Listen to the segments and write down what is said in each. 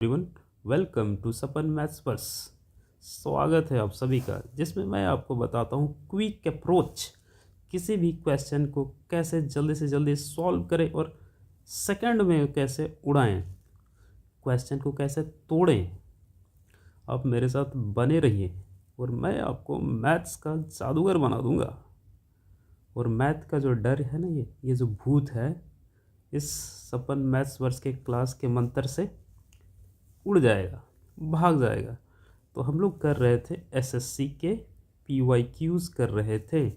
Everyone, welcome to Sapan maths verse. स्वागत है आप सभी का, जिसमें मैं आपको बताता हूँ क्विक अप्रोच किसी भी क्वेश्चन को कैसे जल्दी से जल्दी सॉल्व करें और सेकंड में कैसे उड़ाएं, क्वेश्चन को कैसे तोड़ें। आप मेरे साथ बने रहिए और मैं आपको मैथ्स का जादूगर बना दूंगा। और मैथ का जो डर है ना, ये जो भूत है, इस सपन मैथ्स वर्स के क्लास के मंत्र से उड़ जाएगा, भाग जाएगा। तो हम लोग कर रहे थे एसएससी के PYQs कर रहे थे।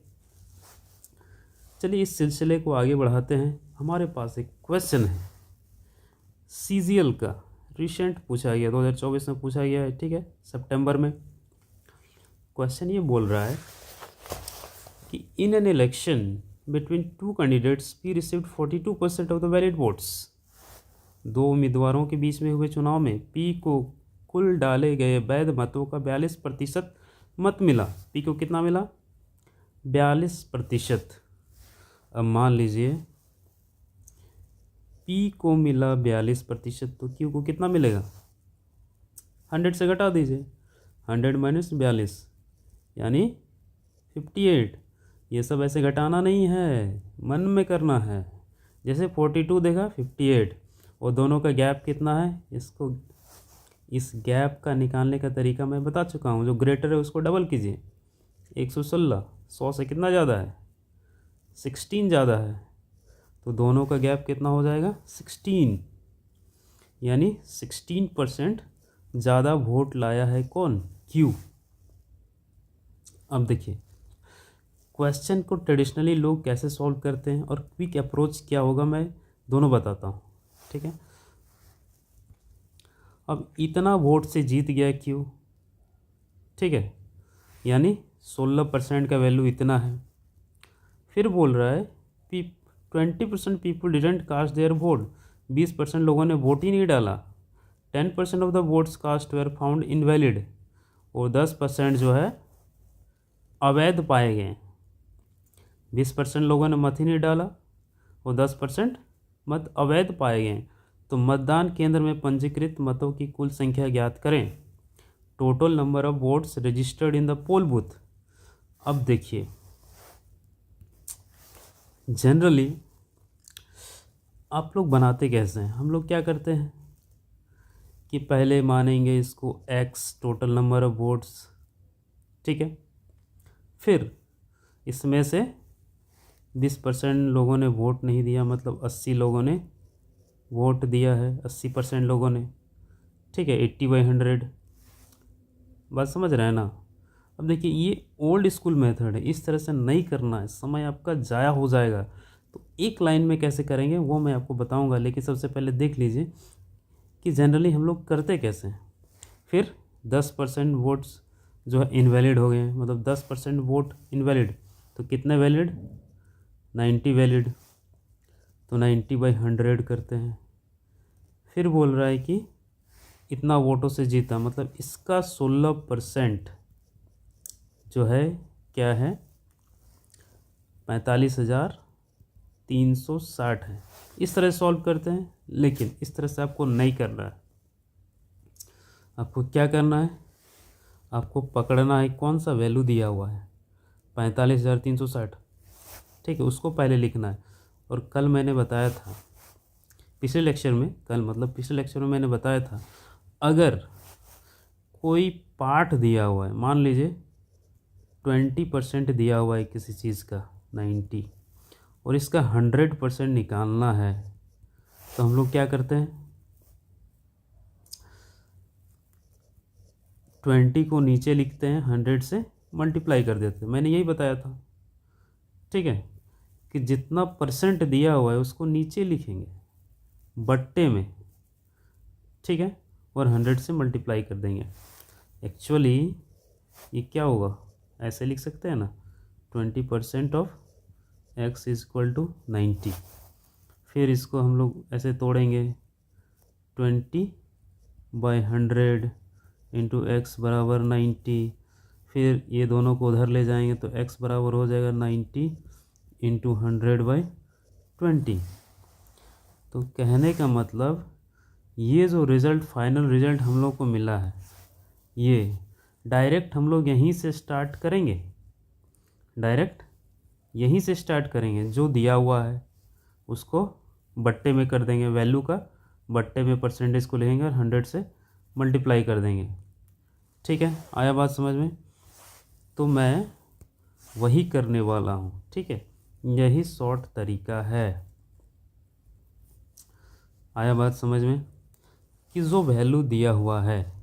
चलिए इस सिलसिले को आगे बढ़ाते हैं। हमारे पास एक क्वेश्चन है CGL का, रिसेंट पूछा गया, 2024 में पूछा गया है, ठीक है, सितंबर में। क्वेश्चन ये बोल रहा है कि इन an election between two candidates P received 42% of the valid votes. दो उम्मीदवारों के बीच में हुए चुनाव में पी को कुल डाले गए वैध मतों का 42% मत मिला। पी को कितना मिला? 42%। अब मान लीजिए पी को मिला 42%, तो क्यू को कितना मिलेगा? 100 से घटा दीजिए, 100 माइनस 42 यानी 58। ये सब ऐसे घटाना नहीं है, मन में करना है। जैसे 42 देखा, 58, और दोनों का गैप कितना है, इस गैप का निकालने का तरीका मैं बता चुका हूँ। जो ग्रेटर है उसको डबल कीजिए, 116, 100 से कितना ज़्यादा है? 16 ज़्यादा है, तो दोनों का गैप कितना हो जाएगा? 16, यानी 16% ज़्यादा वोट लाया है कौन? क्यू। अब देखिए क्वेश्चन को ट्रेडिशनली लोग कैसे सॉल्व करते हैं और क्विक अप्रोच क्या होगा, मैं दोनों बताता हूँ, ठीक है। अब इतना वोट से जीत गया क्यू, ठीक है, यानी 16% का वैल्यू इतना है। फिर बोल रहा है 20% people didn't cast their vote, 20% लोगों ने वोट ही नहीं डाला। 10% of the votes cast were found invalid, और 10% जो है अवैध पाए गए। 20% लोगों ने मत ही नहीं डाला और 10% मत अवैध पाए गए। तो मतदान केंद्र में पंजीकृत मतों की कुल संख्या ज्ञात करें। Total number of votes registered in the poll booth. अब देखिए जनरली आप लोग बनाते कैसे हैं? हम लोग क्या करते हैं कि पहले मानेंगे इसको x total number of votes, ठीक है। फिर इसमें से 20% लोगों ने वोट नहीं दिया, मतलब 80 लोगों ने वोट दिया है, 80% लोगों ने, ठीक है, 80/100। बात समझ रहे हैं ना? अब देखिए ये ओल्ड स्कूल मेथड है, इस तरह से नहीं करना है, समय आपका ज़ाया हो जाएगा। तो एक लाइन में कैसे करेंगे वो मैं आपको बताऊंगा, लेकिन सबसे पहले देख लीजिए कि जनरली हम लोग करते कैसे हैं। फिर 10% वोट्स जो है इनवैलिड हो गए, मतलब 10% वोट इनवैलिड, तो कितने वैलिड? 90 वैलिड, तो 90/100 करते हैं। फिर बोल रहा है कि इतना वोटों से जीता, मतलब इसका 16% जो है क्या है? 45,360 है। इस तरह सॉल्व करते हैं, लेकिन इस तरह से आपको नहीं करना है। आपको क्या करना है? आपको पकड़ना है कौन सा वैल्यू दिया हुआ है, 45,360, ठीक है, उसको पहले लिखना है। और कल मैंने बताया था, पिछले लेक्चर में मैंने बताया था, अगर कोई पार्ट दिया हुआ है, मान लीजिए 20% दिया हुआ है किसी चीज़ का 90, और इसका 100% निकालना है, तो हम लोग क्या करते हैं? 20 को नीचे लिखते हैं, 100 से मल्टीप्लाई कर देते हैं। मैंने यही बताया था, ठीक है, कि जितना परसेंट दिया हुआ है उसको नीचे लिखेंगे बट्टे में, ठीक है, और 100 से मल्टीप्लाई कर देंगे। एक्चुअली ये क्या होगा, ऐसे लिख सकते हैं ना, 20% of x is equal to 90। फिर इसको हम लोग ऐसे तोड़ेंगे, 20/100 इंटू एक्स बराबर 90। फिर ये दोनों को उधर ले जाएंगे तो x बराबर हो जाएगा 90 इंटू 100/20। तो कहने का मतलब ये जो रिज़ल्ट, फाइनल रिज़ल्ट हम लोग को मिला है, ये डायरेक्ट हम लोग यहीं से स्टार्ट करेंगे, डायरेक्ट यहीं से स्टार्ट करेंगे। जो दिया हुआ है उसको बट्टे में कर देंगे, वैल्यू का बट्टे में परसेंटेज को लिखेंगे और 100 से मल्टीप्लाई कर देंगे। ठीक है, आया बात समझ में? तो मैं वही करने वाला हूँ। ठीक है, यही शॉर्ट तरीका है। आया बात समझ में? कि जो वैल्यू दिया हुआ है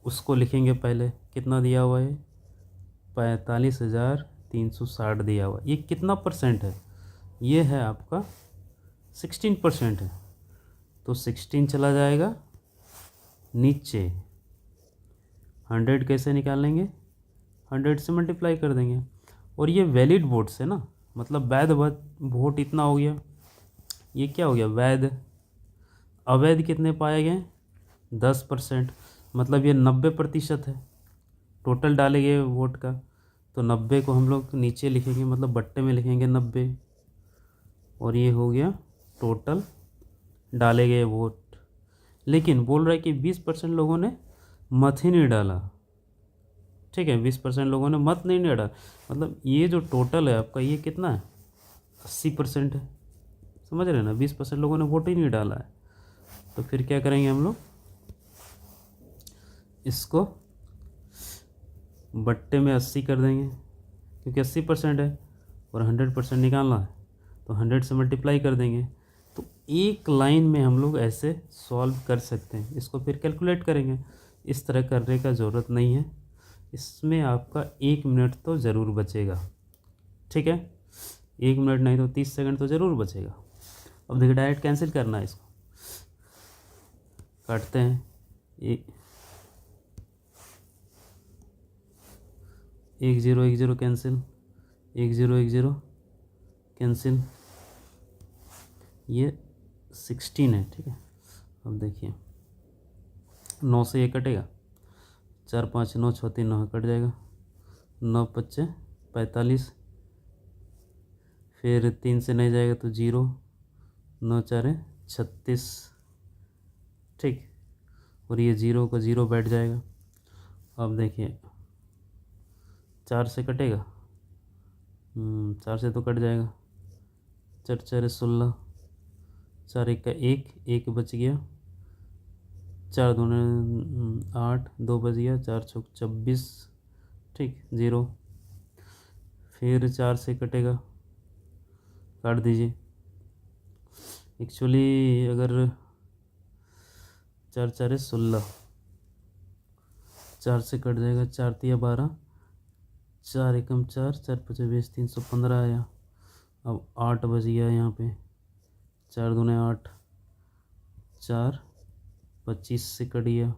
उसको लिखेंगे पहले। कितना दिया हुआ है? 45,360 दिया हुआ। ये कितना परसेंट है? ये है आपका 16% है, तो 16 चला जाएगा नीचे। 100 कैसे निकालेंगे? 100 से मल्टीप्लाई कर देंगे। और ये वैलिड वोट्स है ना, मतलब वैध वोट इतना हो गया। ये क्या हो गया? वैध। अवैध कितने पाए गए? 10%, मतलब ये 90% है टोटल डाले गए वोट का। तो 90 को हम लोग नीचे लिखेंगे, मतलब बट्टे में लिखेंगे 90, और ये हो गया टोटल डाले गए वोट। लेकिन बोल रहा है कि 20% लोगों ने मत ही नहीं डाला। ठीक है, 20% लोगों ने मत नहीं डाला, मतलब ये जो टोटल है आपका, ये कितना है? 80% है। समझ रहे हैं ना? 20% लोगों ने वोट ही नहीं डाला है। तो फिर क्या करेंगे हम लोग? इसको बट्टे में 80 कर देंगे, क्योंकि 80% है और 100% निकालना है, तो 100 से मल्टीप्लाई कर देंगे। तो एक लाइन में हम लोग ऐसे सॉल्व कर सकते हैं। इसको फिर कैलकुलेट करेंगे। इस तरह करने का ज़रूरत नहीं है, इसमें आपका 1 मिनट तो ज़रूर बचेगा। ठीक है, 1 मिनट नहीं तो 30 सेकंड तो ज़रूर बचेगा। अब देखिए, डायरेक्ट कैंसिल करना है, इसको काटते हैं। 1 0 1 0 कैंसिल, 1 0 1 0 कैंसिल। ये 16 है। ठीक है, अब देखिए 9 से ये कटेगा, 4 5 9 6 3 9 कट जाएगा, 9 5 45, फिर 3 से नहीं जाएगा तो 0, 9 4 36। ठीक, और ये 0 का 0 बैठ जाएगा। अब देखिए 4 से कटेगा, 4 से तो कट जाएगा, 4 4 16, 4 1 का 1, 1 बच गया, 4 2 8, 2 बच गया, 4 6 26। ठीक, 0, फिर 4 से कटेगा, काट दीजिए। एक्चुअली अगर 4 4 16, 4 से कट जाएगा, 4 3 12, 4 एकम 4, 4 5 20, 315 आया। अब 8 बच गया यहाँ पे, 4 2 8, 4 25 से कट गया,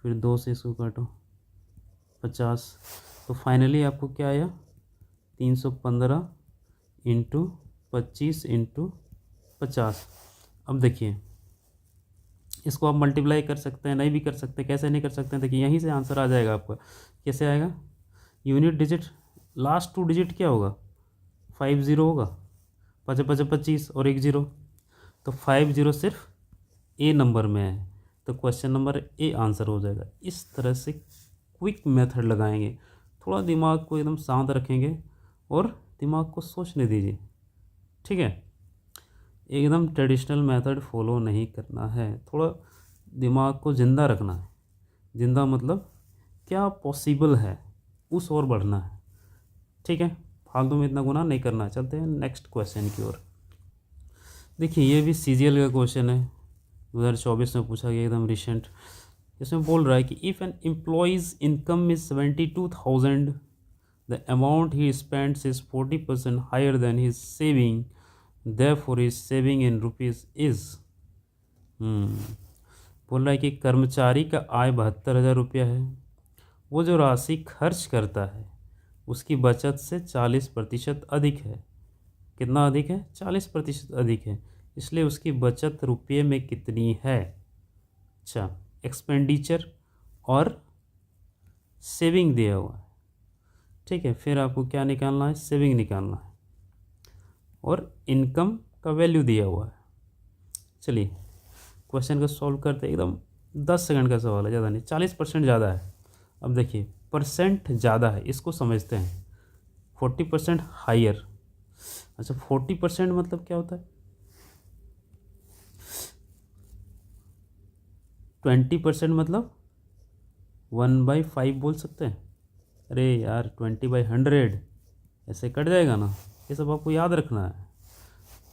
फिर 2 से इसको काटो, 50। तो फाइनली आपको क्या आया? 315 इंटू 25 इंटू 50। अब देखिए, इसको आप मल्टीप्लाई कर सकते हैं, नहीं भी कर सकते। कैसे नहीं कर सकते हैं? देखिए, यहीं से आंसर आ जाएगा आपका। कैसे आएगा? यूनिट डिजिट, लास्ट 2 डिजिट क्या होगा? 50 होगा, 5 5 25 और 1 0, तो 50 सिर्फ ए नंबर में है, तो क्वेश्चन नंबर ए आंसर हो जाएगा। इस तरह से क्विक मेथड लगाएंगे, थोड़ा दिमाग को एकदम शांत रखेंगे और दिमाग को सोचने दीजिए। ठीक है, एकदम ट्रेडिशनल मेथड फॉलो नहीं करना है, थोड़ा दिमाग को ज़िंदा रखना है। ज़िंदा मतलब क्या पॉसिबल है, उस ओर बढ़ना है। ठीक है, फालतू में इतना गुनाह नहीं करना है। चलते हैं नेक्स्ट क्वेश्चन की ओर। देखिए, ये भी सीजीएल का क्वेश्चन है, 2024 में पूछा गया, एकदम रिसेंट। इसमें बोल रहा है कि if an employee's income is 72,000, the amount he spends is 40% higher than his saving, therefore his saving in rupees is। बोल रहा है कि कर्मचारी का आय 72,000 रुपया है, वो जो राशि खर्च करता है उसकी बचत से 40% अधिक है। कितना अधिक है? 40% अधिक है, इसलिए उसकी बचत रुपये में कितनी है? अच्छा, एक्सपेंडिचर और सेविंग दिया हुआ है। ठीक है, फिर आपको क्या निकालना है? सेविंग निकालना है, और इनकम का वैल्यू दिया हुआ है। चलिए क्वेश्चन को सॉल्व करते हैं। एकदम 10 सेकंड का सवाल है, ज़्यादा नहीं, 40% ज़्यादा है। अब देखिए परसेंट ज़्यादा है, इसको समझते हैं। 40% हायर। अच्छा 40% मतलब क्या होता है? 20% मतलब 1/5 बोल सकते हैं। अरे यार 20/100 ऐसे कट जाएगा ना, ये सब आपको याद रखना है।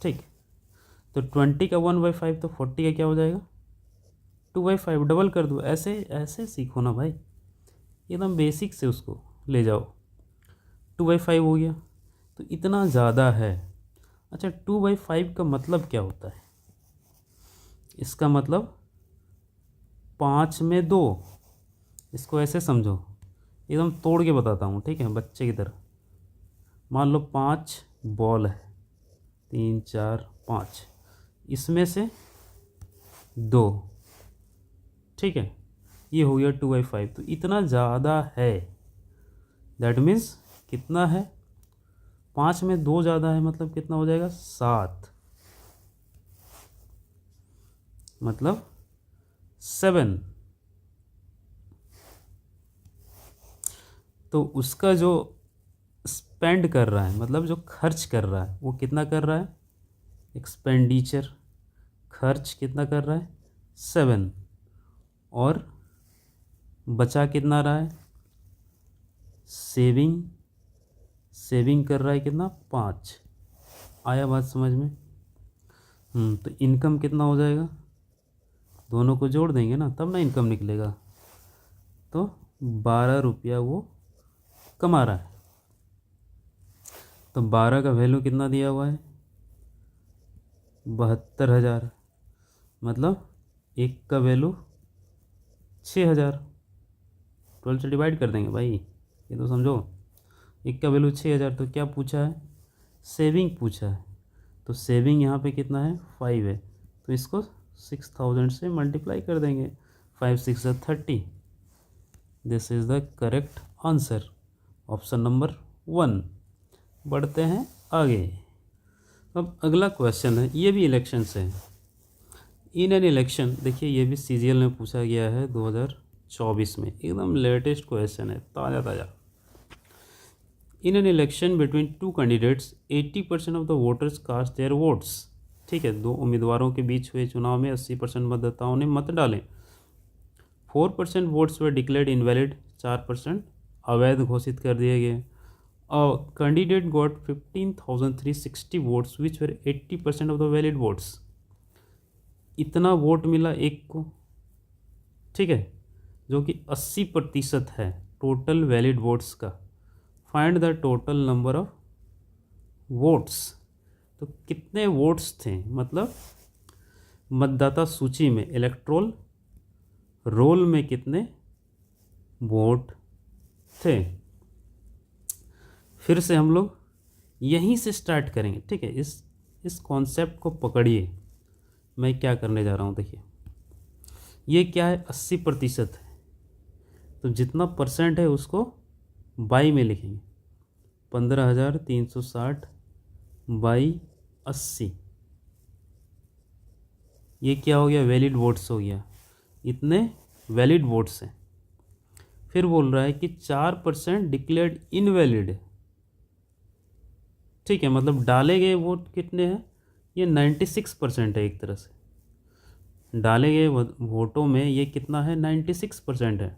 ठीक, तो 20 का 1/5 तो 40 का क्या हो जाएगा? 2/5। डबल कर दो, ऐसे ऐसे सीखो ना भाई, एकदम बेसिक से उसको ले जाओ। 2/5 हो गया, तो इतना ज़्यादा है। अच्छा 2/5 का मतलब क्या होता है? इसका मतलब 5 में 2। इसको ऐसे समझो, एकदम तोड़ के बताता हूँ, ठीक है, बच्चे की तरह। मान लो 5 बॉल है, 3 4 5, इसमें से 2, ठीक है, ये हो गया 2/5। तो इतना ज़्यादा है, दैट मीन्स कितना है? 5 में 2 ज़्यादा है, मतलब कितना हो जाएगा? 7, मतलब 7। तो उसका जो स्पेंड कर रहा है, मतलब जो खर्च कर रहा है, वो कितना कर रहा है? एक्सपेंडिचर, खर्च कितना कर रहा है? 7। और बचा कितना रहा है? सेविंग, सेविंग कर रहा है कितना? 5। आया बात समझ में? तो इनकम कितना हो जाएगा? दोनों को जोड़ देंगे ना, तब ना इनकम निकलेगा। तो 12 रुपया वो कमा रहा है। तो 12 का वैल्यू कितना दिया हुआ है? 72,000। मतलब एक का वैल्यू 6,000। 12 से डिवाइड कर देंगे भाई, ये तो समझो। एक का वैल्यू 6,000, तो क्या पूछा है? सेविंग पूछा है। तो सेविंग यहाँ पे कितना है? 5 है, तो इसको 6,000 से मल्टीप्लाई कर देंगे। 5 6 30। This is the correct answer, option number 1। बढ़ते हैं आगे। अब अगला क्वेश्चन है, ये भी इलेक्शन से है। इन एन इलेक्शन, देखिए ये भी सीजीएल में पूछा गया है 2024 में, एकदम लेटेस्ट क्वेश्चन है, ताज़ा ताज़ा। In an election between two candidates 80% of the voters cast their votes. ठीक है, दो उम्मीदवारों के बीच हुए चुनाव में 80% मतदाताओं ने मत डाले। 4% वोट्स वे डिक्लेयर्ड इनवैलिड, 4% अवैध घोषित कर दिए गए। Candidate got 15,360 votes which were 80% of the valid votes. इतना वोट मिला एक को, ठीक है, जो कि 80% है टोटल वैलिड वोट्स का। Find the total number of votes. तो कितने वोट्स थे, मतलब मतदाता सूची में, इलेक्ट्रोल रोल में कितने वोट थे। फिर से हम लोग यहीं से स्टार्ट करेंगे, ठीक है। इस कॉन्सेप्ट को पकड़िए, मैं क्या करने जा रहा हूँ। देखिए ये क्या है? 80% है, तो जितना परसेंट है उसको बाई में लिखेंगे। 15,360 बाई 80, ये क्या हो गया? वैलिड वोट्स हो गया। इतने वैलिड वोट्स हैं। फिर बोल रहा है कि 4% डिक्लेयर्ड इनवैलिड, ठीक है, मतलब डाले गए वोट कितने हैं? ये 96% है। एक तरह से डाले गए वोटों में ये कितना है? 96% है।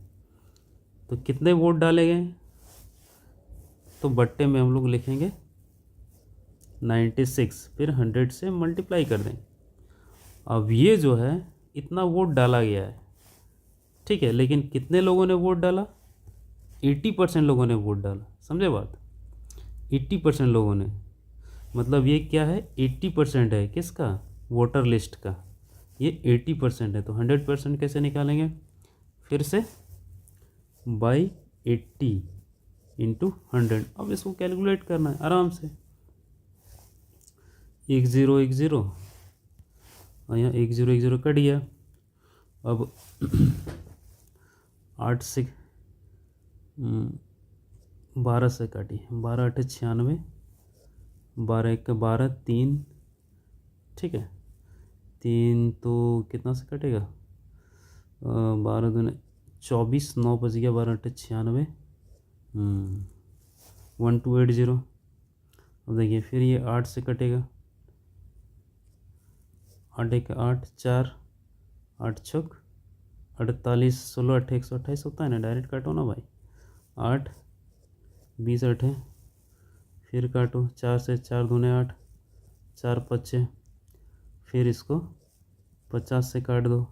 तो कितने वोट डाले गए? तो बट्टे में हम लोग लिखेंगे 96, फिर 100 से मल्टीप्लाई कर देंगे। अब ये जो है इतना वोट डाला गया है, ठीक है, लेकिन कितने लोगों ने वोट डाला? 80% लोगों ने वोट डाला। समझे बात? 80% लोगों ने, मतलब ये क्या है? 80% है किसका? वोटर लिस्ट का। ये 80% है, तो 100% कैसे निकालेंगे? फिर से बाई 80 इंटू 100। अब इसको कैलकुलेट करना है आराम से। 1 0 1 0, और यहाँ 1 0 1 0 कट गया। अब 8 से 12 से काटी, 12 8 96, 12 1 12 3, ठीक है, 3 तो कितना से कटेगा, 12 दूने 24, 9 बज गया, 12 × 8 = 96, 1280। अब देखिए फिर ये 8 से कटेगा, 8 × 8 = 4, 8 × 6 = 48, 16 × 8 = 128 होता है ना, डायरेक्ट काटो ना भाई, 8 20 8, फिर काटो, 4 से 4 दूने 8, 4 5, फिर इसको 50 से काट दो,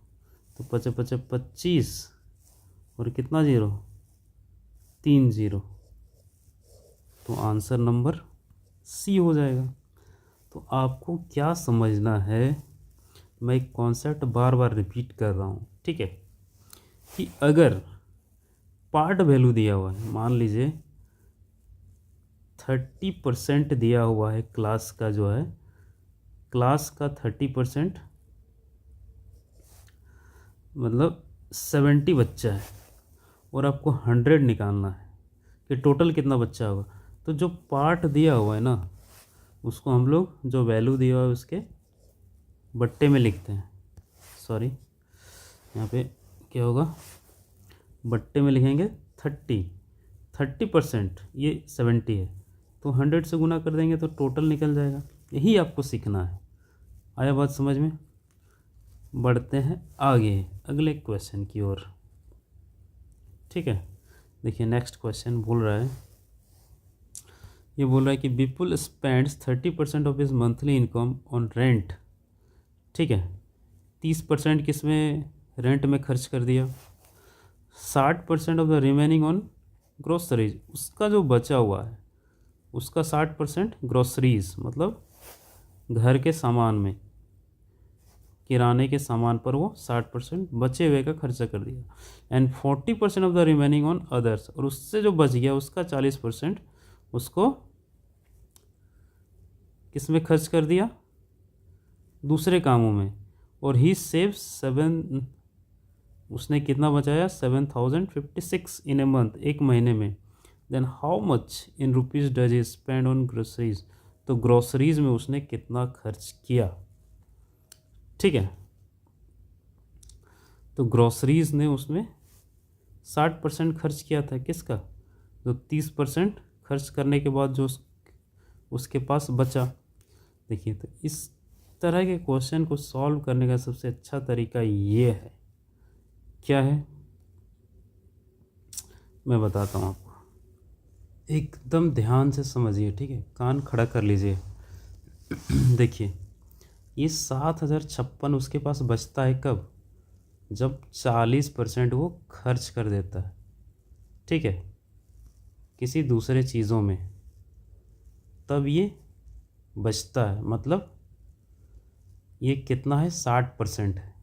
तो 5 5 25, और कितना जीरो, 3 जीरो, तो आंसर नंबर सी हो जाएगा। तो आपको क्या समझना है, मैं एक कॉन्सेप्ट बार बार रिपीट कर रहा हूँ, ठीक है, कि अगर पार्ट वैल्यू दिया हुआ है, मान लीजिए 30% दिया हुआ है क्लास का, जो है क्लास का 30%, मतलब 70 बच्चा है, और आपको 100 निकालना है कि टोटल कितना बच्चा होगा। तो जो पार्ट दिया हुआ है ना, उसको हम लोग जो वैल्यू दिया हुआ है उसके बट्टे में लिखते हैं, सॉरी यहाँ पे क्या होगा, बट्टे में लिखेंगे 30% ये 70 है, तो 100 से गुना कर देंगे तो टोटल निकल जाएगा। यही आपको सीखना है। आया बात समझ में? बढ़ते हैं आगे अगले क्वेश्चन की ओर, ठीक है। देखिए नेक्स्ट क्वेश्चन बोल रहा है, ये बोल रहा है कि Vipul spends 30% of his monthly income on rent, ठीक है, 30% किस में, रेंट में खर्च कर दिया, 60% of the remaining on groceries, उसका जो बचा हुआ है उसका 60% ग्रोसरीज, मतलब घर के सामान में, किराने के सामान पर वो 60% बचे हुए का खर्चा कर दिया, and 40% of the remaining on others, और उससे जो बच गया उसका 40% उसको किस में खर्च कर दिया, दूसरे कामों में, और ही सेव 7, उसने कितना बचाया, 7056 इन ए मंथ, एक महीने में। Then how much in rupees does he spend on groceries, तो ग्रोसरीज में उसने कितना खर्च किया, ठीक है। तो ग्रोसरीज ने उसमें 60% खर्च किया था, किसका, जो 30% खर्च करने के बाद जो उसके पास बचा। देखिए तो इस तरह के क्वेश्चन को सॉल्व करने का सबसे अच्छा तरीका ये है, क्या है मैं बताता हूँ आपको, एकदम ध्यान से समझिए, ठीक है, कान खड़ा कर लीजिए। देखिए ये 7056 उसके पास बचता है कब, जब 40% वो खर्च कर देता है, ठीक है, किसी दूसरे चीज़ों में, तब ये बचता है, मतलब ये कितना है, 60% है।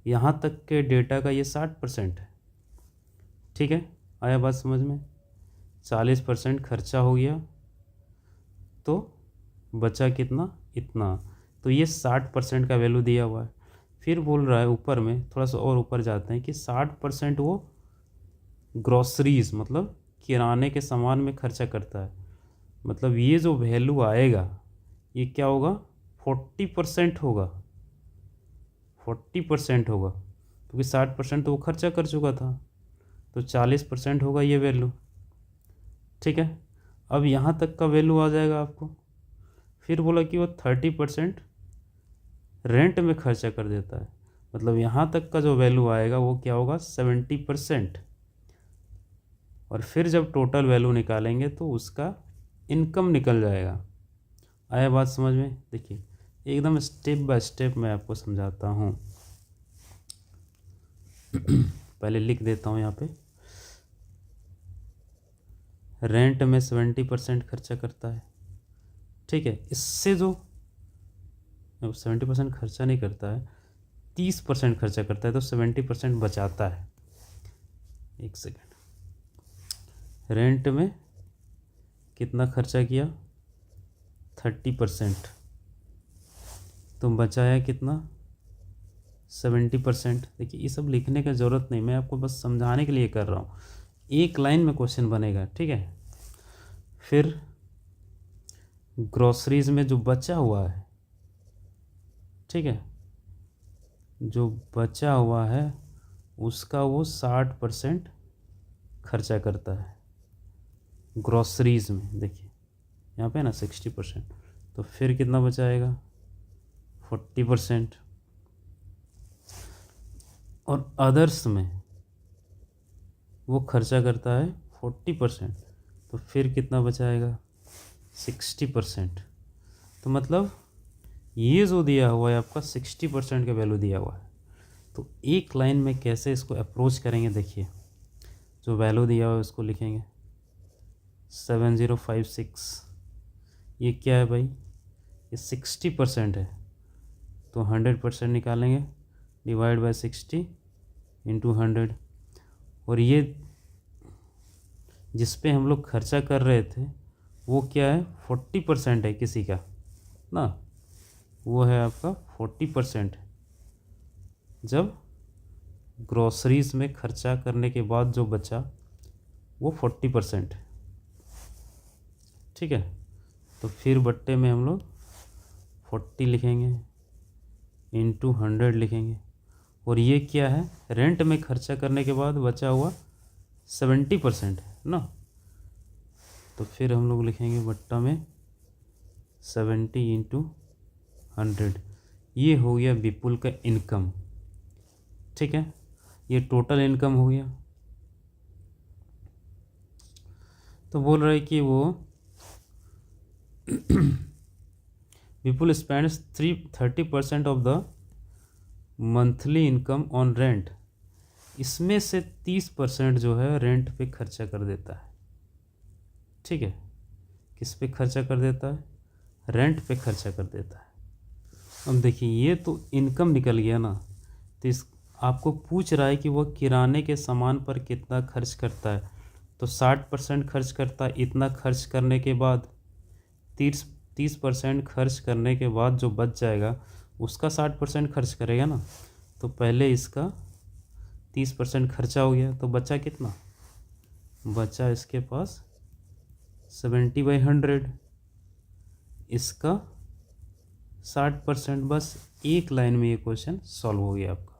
यहाँ तक के डेटा का ये 60% है, ठीक है। आया बात समझ में? 40% खर्चा हो गया तो बचा कितना, इतना, तो ये 60% का वैल्यू दिया हुआ है। फिर बोल रहा है ऊपर में, थोड़ा सा और ऊपर जाते हैं, कि 60% वो ग्रॉसरीज, मतलब किराने के सामान में खर्चा करता है, मतलब ये जो वैल्यू आएगा ये क्या होगा, 40% होगा, 40% होगा, क्योंकि 60% तो वो खर्चा कर चुका था, तो 40% होगा ये वैल्यू, ठीक है। अब यहाँ तक का वैल्यू आ जाएगा आपको। फिर बोला कि वो 30% रेंट में खर्चा कर देता है, मतलब यहाँ तक का जो वैल्यू आएगा वो क्या होगा, 70%, और फिर जब टोटल वैल्यू निकालेंगे तो उसका इनकम निकल जाएगा। आया बात समझ में? देखिए एकदम स्टेप बाय स्टेप मैं आपको समझाता हूँ। पहले लिख देता हूँ यहाँ पे, रेंट में 70% खर्चा करता है, ठीक है, इससे जो 70% खर्चा नहीं करता है, 30% खर्चा करता है, तो 70% बचाता है। एक सेकेंड, रेंट में कितना खर्चा किया, 30%, तो बचाया कितना, 70%। देखिए ये सब लिखने का ज़रूरत नहीं, मैं आपको बस समझाने के लिए कर रहा हूँ, एक लाइन में क्वेश्चन बनेगा, ठीक है। फिर ग्रोसरीज में जो बचा हुआ है, ठीक है, जो बचा हुआ है उसका वो 60% खर्चा करता है ग्रॉसरीज में। देखिए यहाँ पे ना 60%, तो फिर कितना बचाएगा 40%। और अदर्स में वो खर्चा करता है 40%, तो फिर कितना बचाएगा 60%। तो मतलब ये जो दिया हुआ है आपका 60% का वैल्यू दिया हुआ है। तो एक लाइन में कैसे इसको अप्रोच करेंगे, देखिए जो वैल्यू दिया हुआ है उसको लिखेंगे 7056। ये क्या है भाई, ये 60% है, तो 100% निकालेंगे, डिवाइड बाय 60 इंटू 100। और ये जिस पे हम लोग खर्चा कर रहे थे वो क्या है 40% है किसी का ना, वो है आपका 40%। जब ग्रॉसरीज में खर्चा करने के बाद जो बचा वो 40%। ठीक है, तो फिर बट्टे में हम लोग 40 लिखेंगे इंटू 100 लिखेंगे। और ये क्या है, रेंट में खर्चा करने के बाद बचा हुआ 70% है ना, तो फिर हम लोग लिखेंगे बट्टा में 70 इंटू 100। ये हो गया विपुल का इनकम। ठीक है, ये टोटल इनकम हो गया। तो बोल रहे कि वो Vipul spends 30% of the monthly income on rent. इसमें से 30% जो है रेंट पे खर्चा कर देता है। ठीक है, किस पे खर्चा कर देता है, रेंट पे खर्चा कर देता है। अब देखिए ये तो इनकम निकल गया ना, तो इस आपको पूछ रहा है कि वह किराने के सामान पर कितना खर्च करता है, तो 60% खर्च करता है। इतना खर्च करने के बाद 30% खर्च करने के बाद जो बच जाएगा उसका 60% खर्च करेगा ना। तो पहले इसका 30% खर्चा हो गया, तो बचा कितना, बचा इसके पास 70/100, इसका 60%। बस एक लाइन में ये क्वेश्चन सॉल्व हो गया आपका।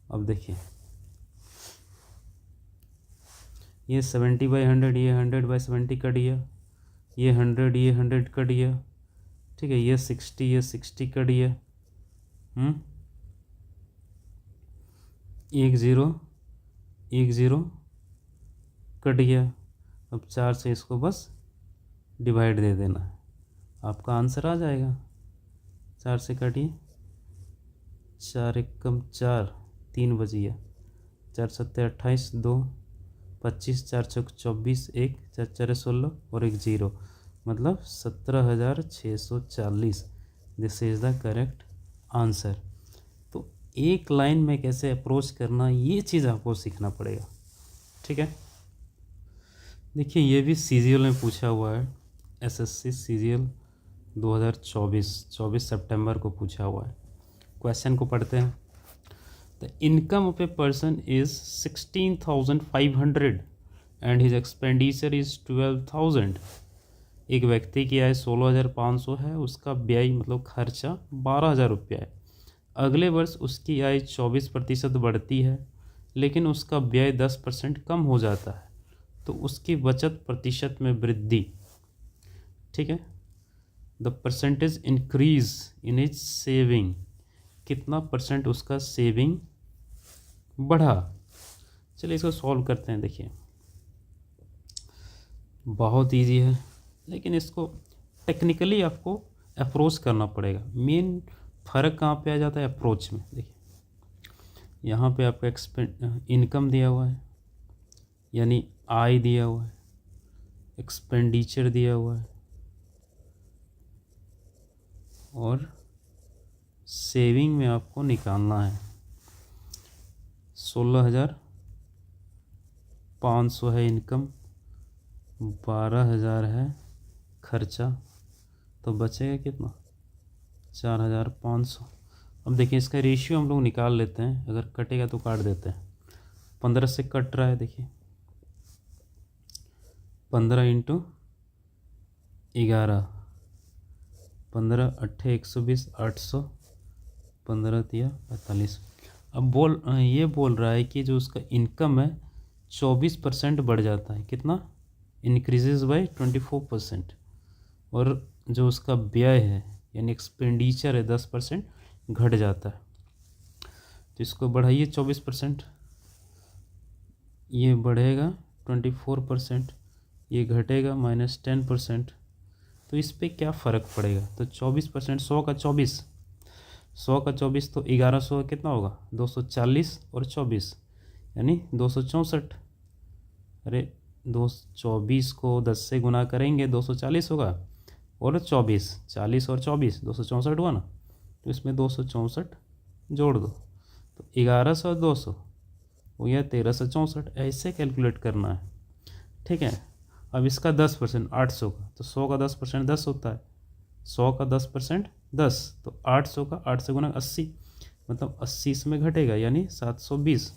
अब देखिए ये 70/100, ये 100/70 कट गया, ये 100, ये 100 कट गया। ठीक है, ये 60, ये 60 कट गया। एक ज़ीरो कट गया। अब 4 से इसको बस डिवाइड दे देना है, आपका आंसर आ जाएगा। 4 से काटिए, 4 एकम 4, 3 बच गया। 4 सत्ते 28, 2 25, 4 चौक 24, 1 4 4 16 और 1 0, मतलब 17,640। This is the correct answer. तो एक लाइन में कैसे अप्रोच करना, ये चीज़ आपको सीखना पड़ेगा। ठीक है, देखिए ये भी सीजीएल में पूछा हुआ है, एसएससी सीजीएल 24 सितंबर को पूछा हुआ है। क्वेश्चन को पढ़ते हैं। The income of a person is 16,500 and his expenditure is 12,000। एक व्यक्ति की आय 16,500 है, उसका व्यय मतलब खर्चा 12,000 रुपया है। अगले वर्ष उसकी आय 24% बढ़ती है, लेकिन उसका व्यय 10% कम हो जाता है, तो उसकी बचत प्रतिशत में वृद्धि। ठीक है, the percentage increase in is saving. कितना परसेंट उसका सेविंग बढ़ा। चलिए इसको सॉल्व करते हैं। देखिए बहुत इजी है, लेकिन इसको टेक्निकली आपको अप्रोच करना पड़ेगा। मेन फ़र्क कहाँ पे आ जाता है, अप्रोच में। देखिए यहाँ पे आपका इनकम दिया हुआ है, यानी आय दिया हुआ है, एक्सपेंडिचर दिया हुआ है और सेविंग में आपको निकालना है। 16,500 है इनकम, 12,000 है खर्चा, तो बचेगा कितना 4,500। अब देखिए इसका रेशियो हम लोग निकाल लेते हैं, अगर कटेगा तो काट देते हैं। 15 से कट रहा है, देखिए 15 इंटू 11, 15 8 120, 800 15 या 45। अब ये बोल रहा है कि जो उसका इनकम है 24% बढ़ जाता है। कितना? Increases by 24%। और जो उसका व्यय है यानी एक्सपेंडिचर है 10% घट जाता है। तो इसको बढ़ाइए 24%, ये बढ़ेगा 24%, ये घटेगा -10%। तो इस पे क्या फ़र्क पड़ेगा? तो 24%, 100 का 24, 100 का 24 तो 1100 कितना होगा? 240 और 24 यानी 264। अरे 224 को 10 से गुना करेंगे 240 होगा, और 24, 40 और 24 264 हुआ ना। तो इसमें 264 जोड़ दो, तो 1100 200 हो गया 1364। ऐसे कैलकुलेट करना है, ठीक है। अब इसका 10% 800 का, तो 100 का 10% 10 होता है, 100 का 10% 10, तो 800 का 8 से गुना 80, मतलब 80 इसमें घटेगा यानी 720।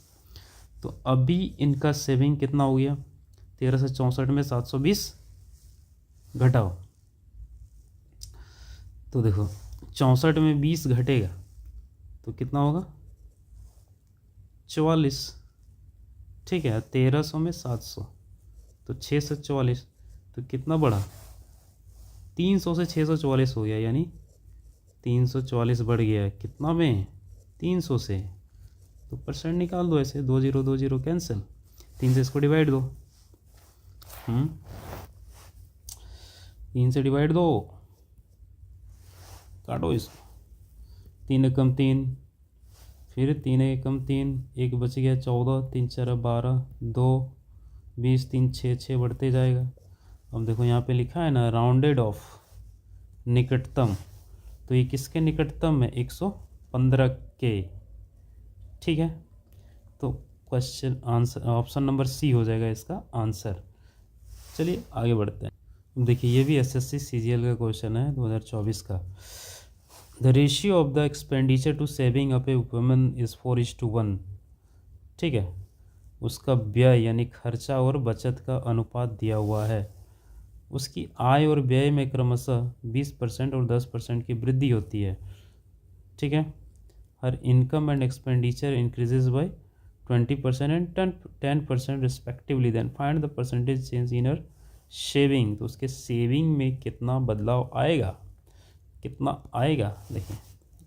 तो अभी इनका सेविंग कितना हो गया? 1364 में 720 घटाओ, तो देखो 64 में 20 घटेगा तो कितना होगा? 44। ठीक है, 1300 में 700 तो 644, तो कितना बढ़ा? 300 से 644 हो गया, यानी 344 बढ़ गया है। कितना में? 300 से। तो परसेंट निकाल दो ऐसे, 2 0 कैंसिल, 3 से इसको डिवाइड दो, 3 से डिवाइड दो, काटो इसको, 3 एकम 3, फिर 3 एकम 3, एक बच गया 14, 3 4 12, 2 20, 3 6 6 बढ़ते जाएगा। अब देखो यहाँ पे लिखा है ना राउंडेड ऑफ निकटतम, तो ये किसके निकटतम है? 115 के। ठीक है, तो question answer option number C हो जाएगा इसका आंसर। चलिए आगे बढ़ते हैं। देखिए ये भी एसएससी सीजीएल का क्वेश्चन है 2024 का। The ratio of the expenditure to saving of a woman is 4:1। ठीक है, उसका व्यय यानी खर्चा और बचत का अनुपात दिया हुआ है। उसकी आय और व्यय में क्रमशः 20% और 10% की वृद्धि होती है। ठीक है, her income and expenditure increases by 20% and 10% respectively, then find the percentage change in her saving. तो उसके सेविंग में कितना बदलाव आएगा, कितना आएगा? देखिए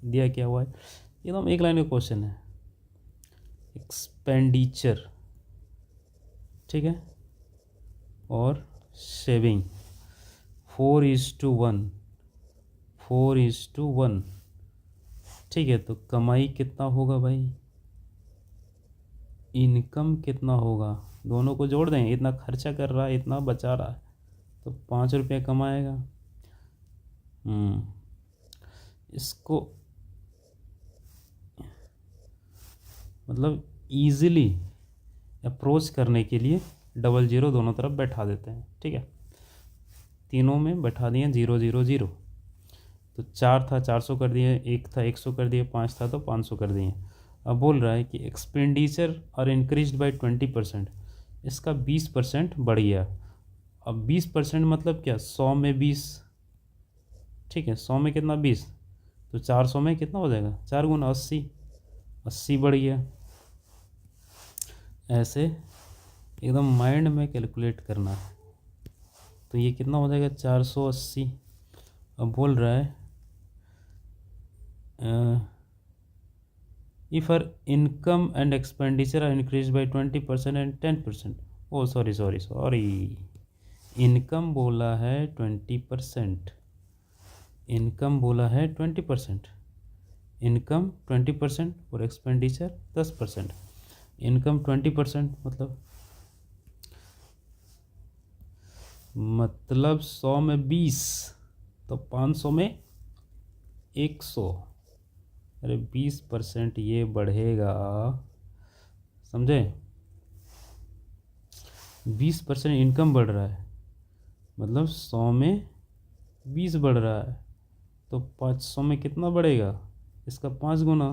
दिया क्या हुआ है, एकदम एक लाइन का क्वेश्चन है। एक्सपेंडिचर, ठीक है, और सेविंग 4:1, 4:1। ठीक है, तो कमाई कितना होगा भाई, इनकम कितना होगा, दोनों को जोड़ दें। इतना खर्चा कर रहा है, इतना बचा रहा है, तो 5 रुपये कमाएगा। इसको मतलब ईज़िली अप्रोच करने के लिए 00 दोनों तरफ बैठा देते हैं। ठीक है, तीनों में बैठा दिए 0 0 0, तो 4 था 400 कर दिए, 1 था 100 कर दिए, 5 था तो 500 कर दिए। अब बोल रहा है कि एक्सपेंडिचर आर इंक्रीज्ड बाय 20%, इसका 20% बढ़ गया। अब 20% मतलब क्या? 100 में 20, ठीक है, 100 में कितना? 20, तो 400 में कितना हो जाएगा? 4 गुना 80, 80 बढ़ गया। ऐसे एकदम माइंड में कैलकुलेट करना है। तो ये कितना हो जाएगा? 480। अब बोल रहा है if her income and expenditure are increase by 20% and 10%। Oh sorry, income बोला है 20%, इनकम बोला है 20%, इनकम 20% और एक्सपेंडिचर 10%। इनकम 20% मतलब 100 में 20, तो 500 में 100। अरे 20% ये बढ़ेगा, समझे? 20% इनकम बढ़ रहा है, मतलब 100 में 20 बढ़ रहा है, तो 500 में कितना बढ़ेगा? इसका 5 गुना,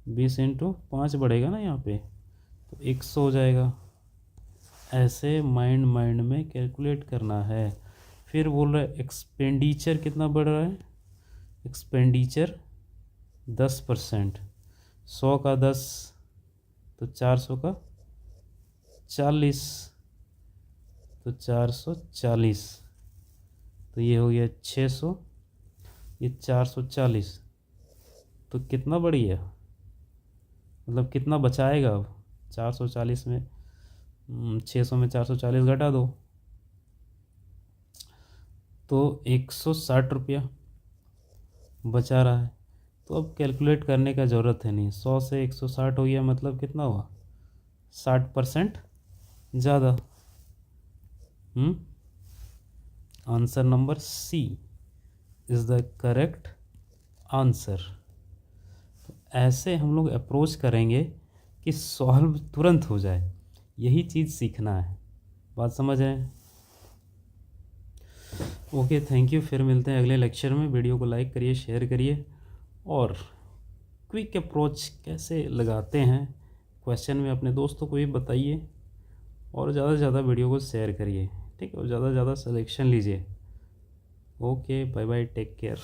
20 इंटू 5 बढ़ेगा ना यहाँ पे, तो 100 हो जाएगा। ऐसे माइंड में कैलकुलेट करना है। फिर बोल रहा है एक्सपेंडिचर कितना बढ़ रहा है, एक्सपेंडिचर 10%, 100 का 10 तो 400 का 40, तो 440, तो ये हो गया 600, ये 440, तो कितना बढ़िया, मतलब कितना बचाएगा अब 440 में 600 में 440 घटा दो तो 160 रुपया बचा रहा है। तो अब कैलकुलेट करने का ज़रूरत है नहीं, 100 से 160 हो गया, मतलब कितना हुआ 60% ज़्यादा। Answer number C is the correct answer. ऐसे हम लोग अप्रोच करेंगे कि सॉल्व तुरंत हो जाए, यही चीज़ सीखना है। बात समझ रहे हैं? Okay, thank you. फिर मिलते हैं अगले लेक्चर में। वीडियो को लाइक करिए, शेयर करिए, और क्विक अप्रोच कैसे लगाते हैं क्वेश्चन में अपने दोस्तों को भी बताइए, और ज़्यादा से ज़्यादा वीडियो को शेयर करिए, ठीक है, और ज़्यादा से ज़्यादा सलेक्शन लीजिए। Okay, bye bye, take care.